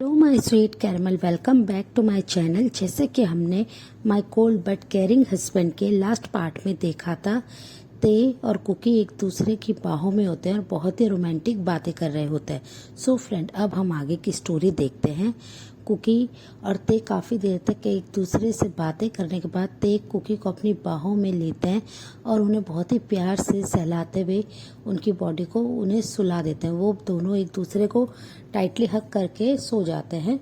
Hello my sweet caramel, welcome back to my channel. जैसे कि हमने my cold but caring husband के last part में देखा था, ते और कुकी एक दूसरे की बाहों में होते हैं और बहुत ही रोमांटिक बातें कर रहे होते हैं। सो फ्रेंड, अब हम आगे की स्टोरी देखते हैं। कुकी और ते काफ़ी देर तक एक दूसरे से बातें करने के बाद ते कुकी को अपनी बाहों में लेते हैं और उन्हें बहुत ही प्यार से सहलाते हुए उनकी बॉडी को उन्हें सुला देते हैं। वो दोनों एक दूसरे को टाइटली हग करके सो जाते हैं।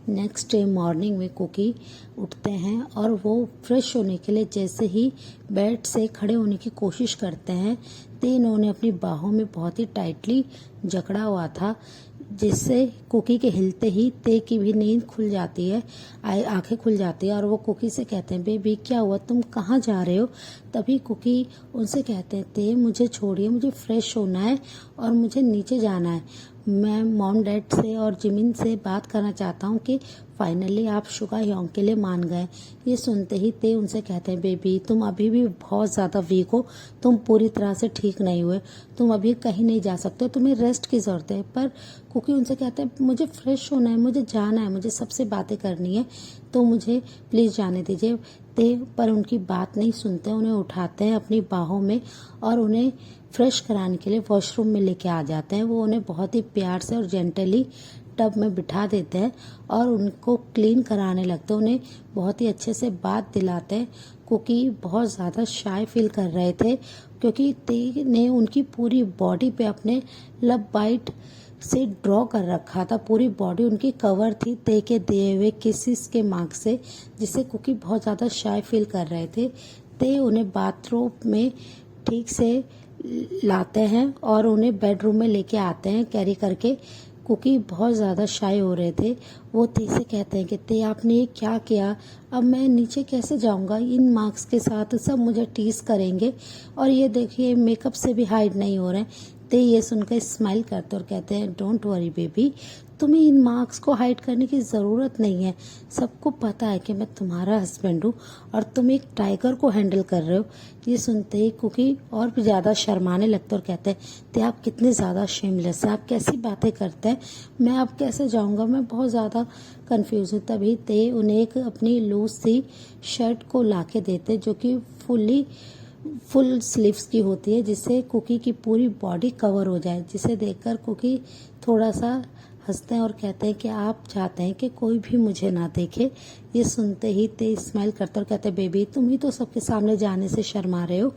नेक्स्ट डे मॉर्निंग में कुकी उठते हैं और वो फ्रेश होने के लिए जैसे ही बेड से खड़े होने की कोशिश करते हैं, तो इन्होंने अपनी बाहों में बहुत ही टाइटली जकड़ा हुआ था, जिससे कुकी के हिलते ही ते की भी नींद खुल जाती है, आंखें खुल जाती है और वो कुकी से कहते हैं, बेबी क्या हुआ, तुम कहाँ जा रहे हो। तभी कुकी उनसे कहते हैं, ते मुझे छोड़िए, मुझे फ्रेश होना है और मुझे नीचे जाना है। मैं मॉम डैड से और जिमिन से बात करना चाहता हूँ कि फाइनली आप शुगा ह्योंग के लिए मान गए। ये सुनते ही ते उनसे कहते हैं, बेबी तुम अभी भी बहुत ज़्यादा वीक हो, तुम पूरी तरह से ठीक नहीं हुए, तुम अभी कहीं नहीं जा सकते, तुम्हें रेस्ट की ज़रूरत है। पर कुकी उनसे कहते हैं, मुझे फ्रेश होना है, मुझे जाना है, मुझे सबसे बातें करनी है, तो मुझे प्लीज़ जाने दीजिए। ते पर उनकी बात नहीं सुनते, उन्हें उठाते हैं अपनी बाहों में और उन्हें फ्रेश कराने के लिए वॉशरूम में लेके आ जाते हैं। वो उन्हें बहुत ही प्यार से और जेंटली टब में बिठा देते हैं और उनको क्लीन कराने लगते हैं, उन्हें बहुत ही अच्छे से बात दिलाते हैं। कुकी बहुत ज़्यादा शाय फील कर रहे थे क्योंकि ते ने उनकी पूरी बॉडी पे अपने लव बाइट से ड्रॉ कर रखा था, पूरी बॉडी उनकी कवर थी ते के दिए हुए किसिस के मार्क से, जिससे कुकी बहुत ज़्यादा शाय फील कर रहे थे। ते उन्हें बाथरूम में ठीक से लाते हैं और उन्हें बेडरूम में लेके आते हैं कैरी करके। कुकी बहुत ज़्यादा शाय हो रहे थे। वो ते से कहते हैं कि ते आपने ये क्या किया, अब मैं नीचे कैसे जाऊंगा, इन मार्क्स के साथ सब मुझे टीज करेंगे और ये देखिए मेकअप से भी हाइड नहीं हो रहे हैं। ते ये सुनकर स्माइल करते और कहते हैं, डोंट वरी बेबी, तुम्हें इन मार्क्स को हाइड करने की ज़रूरत नहीं है। सबको पता है कि मैं तुम्हारा हस्बैंड हूँ और तुम एक टाइगर को हैंडल कर रहे हो। ये सुनते ही कुकी और भी ज़्यादा शर्माने लगते और कहते हैं, ते आप कितने ज़्यादा शेमलेस हैं, आप कैसी बातें करते हैं, मैं अब कैसे जाऊँगा, मैं बहुत ज़्यादा कंफ्यूज हूँ। तभी ते उन्हें एक अपनी लूज सी शर्ट को ला के देते जो कि फुल स्लीव्स की होती है, जिससे कुकी की पूरी बॉडी कवर हो जाए। जिसे देखकर कुकी थोड़ा सा हंसते हैं और कहते हैं कि आप चाहते हैं कि कोई भी मुझे ना देखे। ये सुनते ही ते स्माइल करते और कहते हैं, बेबी तुम ही तो सबके सामने जाने से शर्मा रहे हो,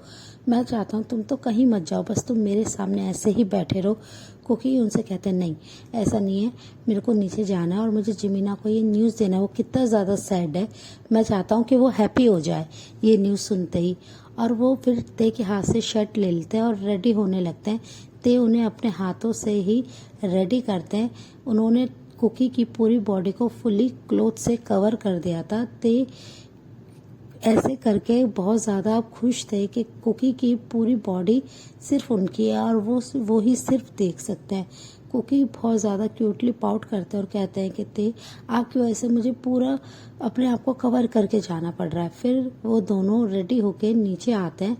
मैं चाहता हूँ तुम तो कहीं मत जाओ, बस तुम मेरे सामने ऐसे ही बैठे रहो। कुकी उनसे कहते हैं, नहीं ऐसा नहीं है, मेरे को नीचे जाना है और मुझे जिमीना को ये न्यूज़ देना है, वो कितना ज़्यादा सैड है, मैं चाहता हूँ कि वो हैप्पी हो जाए ये न्यूज़ सुनते ही। और वो फिर ते के हाथ से शर्ट ले लेते हैं और रेडी होने लगते हैं। ते उन्हें अपने हाथों से ही रेडी करते हैं। उन्होंने कुकी की पूरी बॉडी को फुली क्लोथ से कवर कर दिया था। ते ऐसे करके बहुत ज़्यादा खुश थे कि कुकी की पूरी बॉडी सिर्फ उनकी है और वो ही सिर्फ देख सकते हैं। कुकी बहुत ज़्यादा क्यूटली पाउट करते हैं और कहते हैं कि ते आपकी वजह से मुझे पूरा अपने आप को कवर करके जाना पड़ रहा है। फिर वो दोनों रेडी होके नीचे आते हैं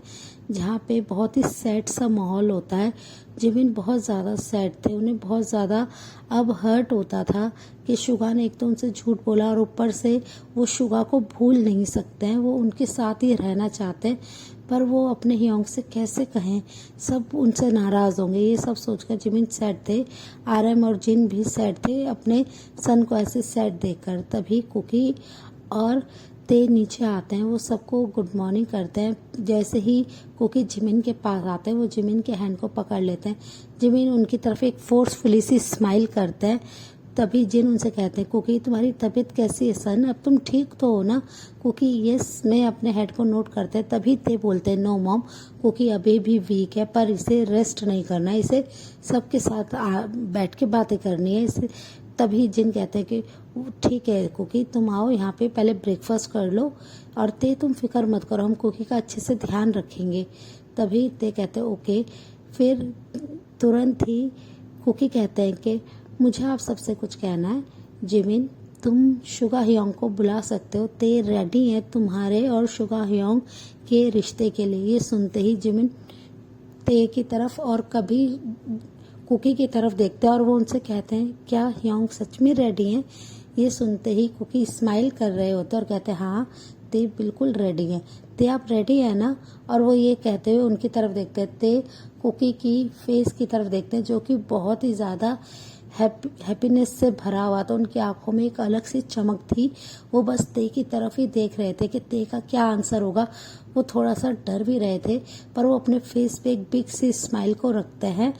जहाँ पे बहुत ही सैड सा माहौल होता है। जिमिन बहुत ज़्यादा सैड थे, उन्हें बहुत ज़्यादा अब हर्ट होता था कि शुगा ने एक तो उनसे झूठ बोला और ऊपर से वो शुगा को भूल नहीं सकते हैं, वो उनके साथ ही रहना चाहते हैं, पर वो अपने ह्योंग से कैसे कहें, सब उनसे नाराज़ होंगे। ये सब सोचकर जिमिन सैड थे। आरएम और जिन भी सैड थे अपने सन को ऐसे सैड देखकर। तभी कुकी और ते नीचे आते हैं, वो सबको गुड मॉर्निंग करते हैं। जैसे ही कुकी जिमिन के पास आते हैं, वो जिमिन के हैंड को पकड़ लेते हैं। जिमिन उनकी तरफ एक फोर्सफुली सी स्माइल करते हैं। तभी जिन उनसे कहते हैं, कुकी तुम्हारी तबीयत कैसी है सन, अब तुम ठीक तो हो ना। कुकी यस में अपने हेड को नोट करते हैं। तभी ते बोलते हैं, नो मॉम, कुकी अभी भी वीक है, पर इसे रेस्ट नहीं करना है, इसे सबके साथ बैठ के बातें करनी है इसे। तभी जिन कहते हैं कि ठीक है कुकी, तुम आओ यहाँ पे पहले ब्रेकफास्ट कर लो और ते तुम फिक्र मत करो, हम कुकी का अच्छे से ध्यान रखेंगे। तभी ते कहते हैं ओके। फिर तुरंत ही कुकी कहते हैं कि मुझे आप सबसे कुछ कहना है। जिमिन तुम शुगा ह्योंग को बुला सकते हो, ते रेडी है तुम्हारे और शुगा ह्योंग के रिश्ते के लिए। ये सुनते ही जिमिन ते की तरफ और कभी कुकी की तरफ देखते हैं और वो उनसे कहते हैं क्या ह्योंग सच में रेडी हैं। ये सुनते ही कुकी स्माइल कर रहे होते हैं और कहते हैं हाँ ते बिल्कुल रेडी हैं। ते आप रेडी है ना। और वो ये कहते हुए उनकी तरफ देखते हैं। ते कुकी की फेस की तरफ देखते हैं जो कि बहुत ही ज़्यादा हैप्पीनेस से भरा हुआ था। उनकी आंखों में एक अलग सी चमक थी। वो बस ते की तरफ ही देख रहे थे कि ते का क्या आंसर होगा। वो थोड़ा सा डर भी रहे थे पर वो अपने फेस पे एक बिग सी स्माइल को रखते हैं।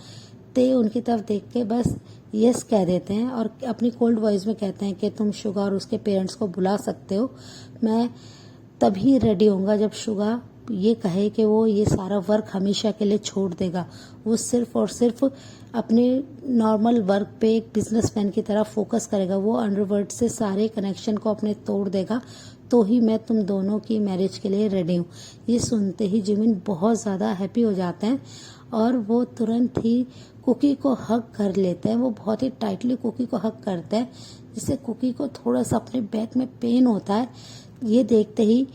ते उनकी तरफ देख के बस यस कह देते हैं और अपनी कोल्ड वॉइस में कहते हैं कि तुम शुगा और उसके पेरेंट्स को बुला सकते हो। मैं तभी रेडी होऊंगा जब शुगा ये कहे कि वो ये सारा वर्क हमेशा के लिए छोड़ देगा। वो सिर्फ और सिर्फ अपने नॉर्मल वर्क पे एक बिजनेसमैन की तरह फोकस करेगा। वो अंडरवर्ल्ड से सारे कनेक्शन को अपने तोड़ देगा। तो ही मैं तुम दोनों की मैरिज के लिए रेडी हूँ। ये सुनते ही जिमिन बहुत ज़्यादा हैप्पी हो जाते हैं और वो तुरंत ही कुकी को हग कर लेते हैं। वो बहुत ही टाइटली कुकी को हग करते हैं जिससे कुकी को थोड़ा सा अपने बैक में पेन होता है। ये देखते ही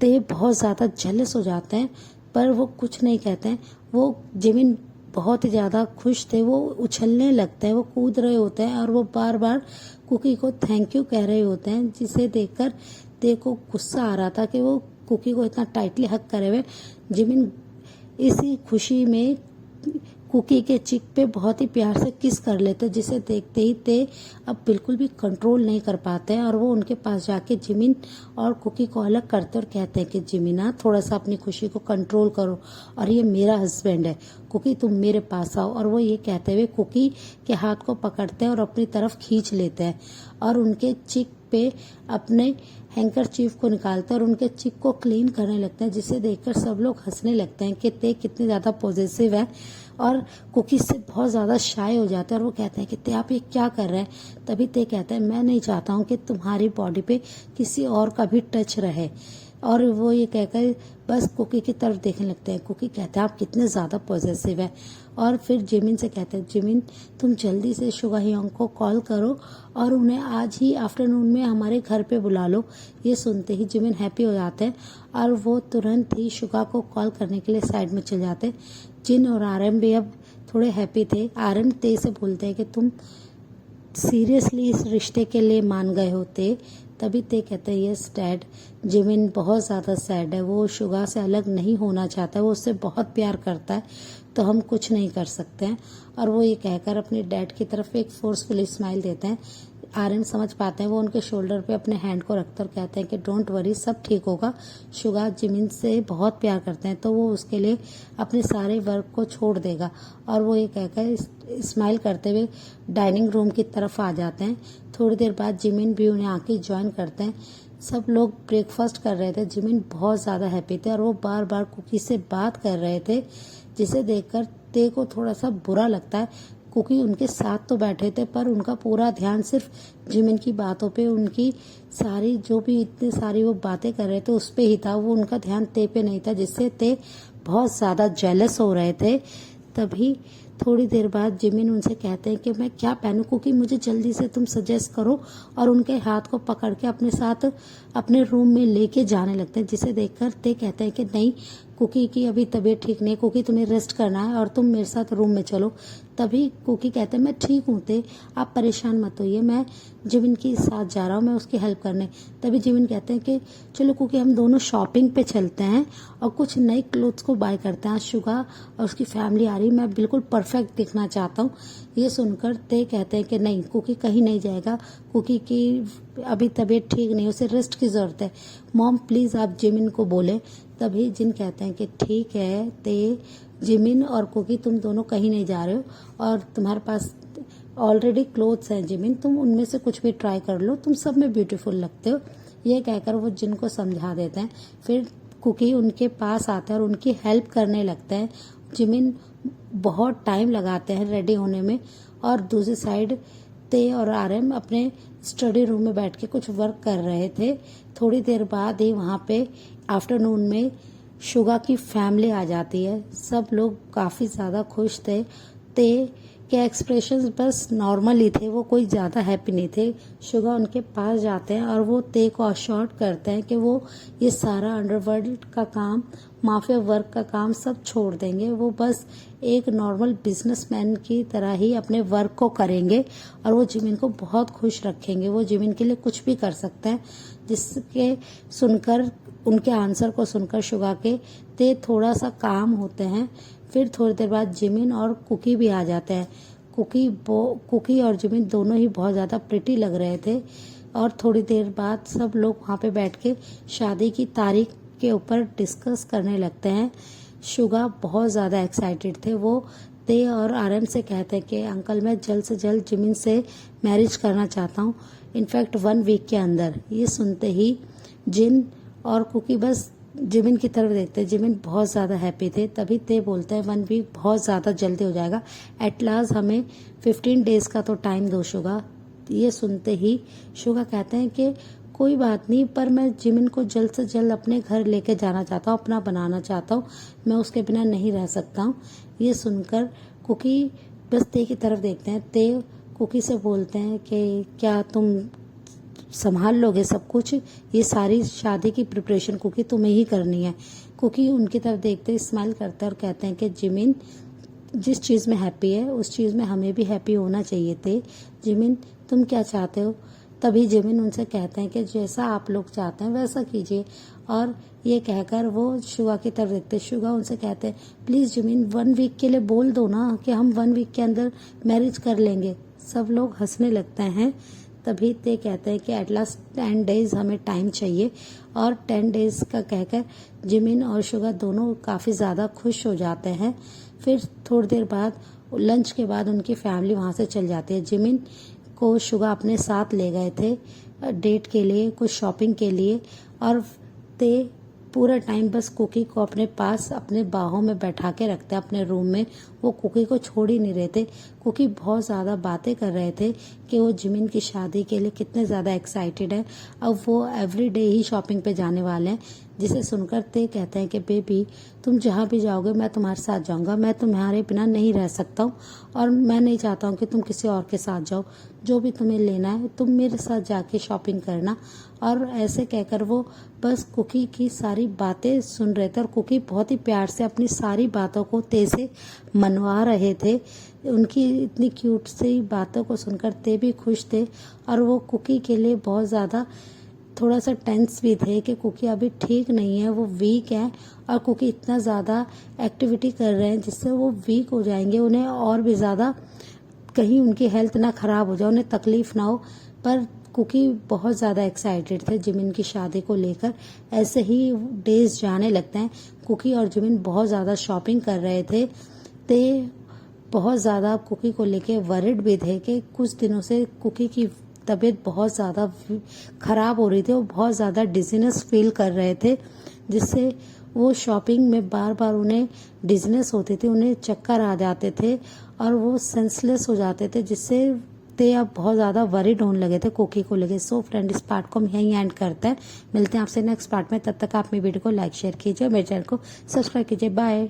ते बहुत ज़्यादा जेलस हो जाते हैं पर वो कुछ नहीं कहते हैं। वो जिमिन बहुत ही ज़्यादा खुश थे। वो उछलने लगते हैं, वो कूद रहे होते हैं और वो बार बार कुकी को थैंक यू कह रहे होते हैं जिसे देखकर ते को गुस्सा आ रहा था कि वो कुकी को इतना टाइटली हग करे हुए। जिमिन इसी खुशी में कुकी के चिक पे बहुत ही प्यार से किस कर लेते जिसे देखते ही ते अब बिल्कुल भी कंट्रोल नहीं कर पाते हैं और वो उनके पास जाके जिमिन और कुकी को अलग करते और कहते हैं कि जिमिना थोड़ा सा अपनी खुशी को कंट्रोल करो और ये मेरा हस्बैंड है कुकी, तुम मेरे पास आओ। और वो ये कहते हुए कुकी के हाथ को पकड़ते हैं और अपनी तरफ खींच लेते हैं और उनके चिक पे अपने हैंकरचीफ को निकालते हैं और उनके चिक को क्लीन करने लगते हैं जिसे देखकर सब लोग हंसने लगते हैं कि ते कितनी ज़्यादा पॉजिटिव है और कुकी से बहुत ज़्यादा शाय हो जाते हैं और वो कहते हैं कि ते आप ये क्या कर रहे हैं। तभी ते कहते हैं मैं नहीं चाहता हूँ कि तुम्हारी बॉडी पे किसी और का भी टच रहे। और वो ये कहकर बस कुकी की तरफ देखने लगते हैं। कुकी कहते हैं आप कितने ज़्यादा पॉजिटिव है और फिर जिमिन से कहते हैं जिमिन तुम जल्दी से शुगा ह्योंग को कॉल करो और उन्हें आज ही आफ्टरनून में हमारे घर पे बुला लो। ये सुनते ही जिमिन हैप्पी हो जाते हैं और वो तुरंत ही शुगा को कॉल करने के लिए साइड में चले जाते हैं। जिन और आरएम भी अब थोड़े हैप्पी थे। आरएम ते से बोलते हैं कि तुम सीरियसली इस रिश्ते के लिए मान गए होते। तभी ते कहते हैं यस डैड। जिमिन बहुत ज़्यादा सैड है। वो शुगा से अलग नहीं होना चाहता है। वो उससे बहुत प्यार करता है तो हम कुछ नहीं कर सकते हैं। और वो ये कहकर अपने डैड की तरफ एक फोर्सफुली स्माइल देते हैं। आर्यन समझ पाते हैं। वो उनके शोल्डर पे अपने हैंड को रखते और कहते हैं कि डोंट वरी सब ठीक होगा। शुगा जिमिन से बहुत प्यार करते हैं तो वो उसके लिए अपने सारे वर्क को छोड़ देगा। और वो ये कहकर स्माइल करते हुए डाइनिंग रूम की तरफ आ जाते हैं। थोड़ी देर बाद जिमिन भी उन्हें आके ज्वाइन करते हैं। सब लोग ब्रेकफास्ट कर रहे थे। जिमिन बहुत ज़्यादा हैप्पी थे और वो बार बार कुकी से बात कर रहे थे जिसे देखकर ते को थोड़ा सा बुरा लगता है। कुकी उनके साथ तो बैठे थे पर उनका पूरा ध्यान सिर्फ जिमिन की बातों पे, उनकी सारी जो भी इतनी सारी वो बातें कर रहे थे उस पे ही था। वो उनका ध्यान ते पे नहीं था जिससे ते बहुत ज़्यादा जेलस हो रहे थे। तभी थोड़ी देर बाद जिमिन उनसे कहते हैं कि मैं क्या पहनूं कुकी, मुझे जल्दी से तुम सजेस्ट करो। और उनके हाथ को पकड़ के अपने साथ अपने रूम में लेके जाने लगते हैं जिसे देखकर ते कहते हैं कि नहीं कुकी की अभी तबीयत ठीक नहीं, कुकी तुम्हें रेस्ट करना है और तुम मेरे साथ रूम में चलो। तभी कुकी कहते हैं मैं ठीक हूँ ते, आप परेशान मत होइए, मैं जिमिन के साथ जा रहा हूँ, मैं उसकी हेल्प करने। तभी जिमिन कहते हैं कि चलो कुकी हम दोनों शॉपिंग पे चलते हैं और कुछ नए क्लोथ्स को बाय करते हैं। आज शुगा और उसकी फैमिली आ रही, मैं बिल्कुल परफेक्ट दिखना चाहता हूँ। ये सुनकर ते कहते हैं कि नहीं कुकी कहीं नहीं जाएगा, कुकी की अभी तबीयत ठीक नहीं, उसे रेस्ट की ज़रूरत है। मॉम प्लीज़ आप जिमिन को बोले। तभी जिन कहते हैं कि ठीक है ते, जिमिन और कुकी तुम दोनों कहीं नहीं जा रहे हो और तुम्हारे पास ऑलरेडी क्लोथ्स हैं जिमिन, तुम उनमें से कुछ भी ट्राई कर लो, तुम सब में ब्यूटीफुल लगते हो। ये कहकर वो जिन को समझा देते हैं। फिर कुकी उनके पास आता है और उनकी हेल्प करने लगता है। जिमिन बहुत टाइम लगाते हैं रेडी होने में और दूसरी साइड ते और आरएम अपने स्टडी रूम में बैठ के कुछ वर्क कर रहे थे। थोड़ी देर बाद ही वहाँ पे आफ्टरनून में शुगा की फैमिली आ जाती है। सब लोग काफ़ी ज़्यादा खुश थे। ते के एक्सप्रेशंस बस नॉर्मल ही थे, वो कोई ज़्यादा हैप्पी नहीं थे। शुगा उनके पास जाते हैं और वो ते को अश्योर्ड करते हैं कि वो ये सारा अंडरवर्ल्ड का काम माफिया वर्क का काम सब छोड़ देंगे। वो बस एक नॉर्मल बिजनेसमैन की तरह ही अपने वर्क को करेंगे और वो जिमिन को बहुत खुश रखेंगे। वो जिमिन के लिए कुछ भी कर सकते हैं, जिसके सुनकर उनके आंसर को सुनकर शुगा के ते थोड़ा सा काम होते हैं। फिर थोड़ी देर बाद जिमिन और कुकी भी आ जाते हैं। कुकी और जिमिन दोनों ही बहुत ज़्यादा प्रिटी लग रहे थे और थोड़ी देर बाद सब लोग वहाँ पे बैठ के शादी की तारीख के ऊपर डिस्कस करने लगते हैं। शुगा बहुत ज़्यादा एक्साइटेड थे। वो ते और आरएम से कहते हैं कि अंकल मैं जल्द से जल्द जिमिन से मैरिज करना चाहता हूँ, इनफैक्ट 1 वीक के अंदर। ये सुनते ही जिन और कुकी बस जिमिन की तरफ देखते हैं। जिमिन बहुत ज़्यादा हैप्पी थे। तभी ते बोलते हैं 1 वीक बहुत ज़्यादा जल्दी हो जाएगा, एट लास्ट हमें 15 डेज का तो टाइम दो शुगा। ये सुनते ही शुगा कहते हैं कि कोई बात नहीं, पर मैं जिमिन को जल्द से जल्द अपने घर लेके जाना चाहता हूँ, अपना बनाना चाहता हूँ, मैं उसके बिना नहीं रह सकता हूँ। ये सुनकर कुकी बस ते की तरफ देखते हैं। ते कुकी से बोलते हैं कि क्या तुम संभाल लोगे सब कुछ, ये सारी शादी की प्रिपरेशन कुकी तुम्हें ही करनी है। कुकी उनकी तरफ देखते स्माइल करते हैं और कहते हैं कि जिमिन जिस चीज़ में हैप्पी है उस चीज़ में हमें भी हैप्पी होना चाहिए थे। जिमिन तुम क्या चाहते हो? तभी जिमिन उनसे कहते हैं कि जैसा आप लोग चाहते हैं वैसा कीजिए। और ये कहकर वो शुगा की तरफ देखते हैं। शुगा उनसे कहते हैं प्लीज़ जिमिन 1 वीक के लिए बोल दो ना कि हम 1 वीक के अंदर मैरिज कर लेंगे। सब लोग हंसने लगते हैं। तभी ते कहते हैं कि एट लास्ट 10 डेज हमें टाइम चाहिए। और 10 डेज का कहकर जिमिन और शुगा दोनों काफ़ी ज़्यादा खुश हो जाते हैं। फिर थोड़ी देर बाद लंच के बाद उनकी फैमिली वहाँ से चल जाती है। जिमिन को शुगा अपने साथ ले गए थे डेट के लिए, कुछ शॉपिंग के लिए, और ते पूरा टाइम बस कुकी को अपने पास अपने बाहों में बैठा के रखते हैं अपने रूम में। वो कुकी को छोड़ ही नहीं रहे थे। कुकी बहुत ज़्यादा बातें कर रहे थे कि वो जिमिन की शादी के लिए कितने ज़्यादा एक्साइटेड है। अब वो एवरी डे ही शॉपिंग पे जाने वाले हैं, जिसे सुनकर ते कहते हैं कि बेबी तुम जहाँ भी जाओगे मैं तुम्हारे साथ जाऊँगा, मैं तुम्हारे बिना नहीं रह सकता हूँ और मैं नहीं चाहता हूँ कि तुम किसी और के साथ जाओ। जो भी तुम्हें लेना है तुम मेरे साथ जाके शॉपिंग करना। और ऐसे कहकर वो बस कुकी की सारी बातें सुन रहे थे और कुकी बहुत ही प्यार से अपनी सारी बातों को ते से मनवा रहे थे। उनकी इतनी क्यूट सी बातों को सुनकर ते भी खुश थे और वो कुकी के लिए बहुत ज़्यादा थोड़ा सा टेंस भी थे कि कुकी अभी ठीक नहीं है, वो वीक है और कुकी इतना ज़्यादा एक्टिविटी कर रहे हैं जिससे वो वीक हो जाएंगे। उन्हें और भी ज़्यादा कहीं उनकी हेल्थ ना ख़राब हो जाए, उन्हें तकलीफ़ ना हो। पर कुकी बहुत ज़्यादा एक्साइटेड थे जिमिन की शादी को लेकर। ऐसे ही डेज जाने लगते हैं। कुकी और जिमिन बहुत ज़्यादा शॉपिंग कर रहे थे। ते बहुत ज़्यादा कुकी को लेके वरिड भी थे कि कुछ दिनों से कुकी की तबीयत बहुत ज़्यादा ख़राब हो रही थी। वो बहुत ज़्यादा डिजीनेस फील कर रहे थे, जिससे वो शॉपिंग में बार बार उन्हें डिजीनेस होती थी, उन्हें चक्कर आ जाते थे और वो सेंसलेस हो जाते थे, जिससे ते अब बहुत ज़्यादा वरिड होने लगे थे कुकी को लेके। सो फ्रेंड, इस पार्ट को हम यहीं एंड करते हैं। मिलते हैं आपसे नेक्स्ट पार्ट में। तब तक आप मेरी वीडियो को लाइक शेयर कीजिए, मेरे चैनल को सब्सक्राइब कीजिए। बाय।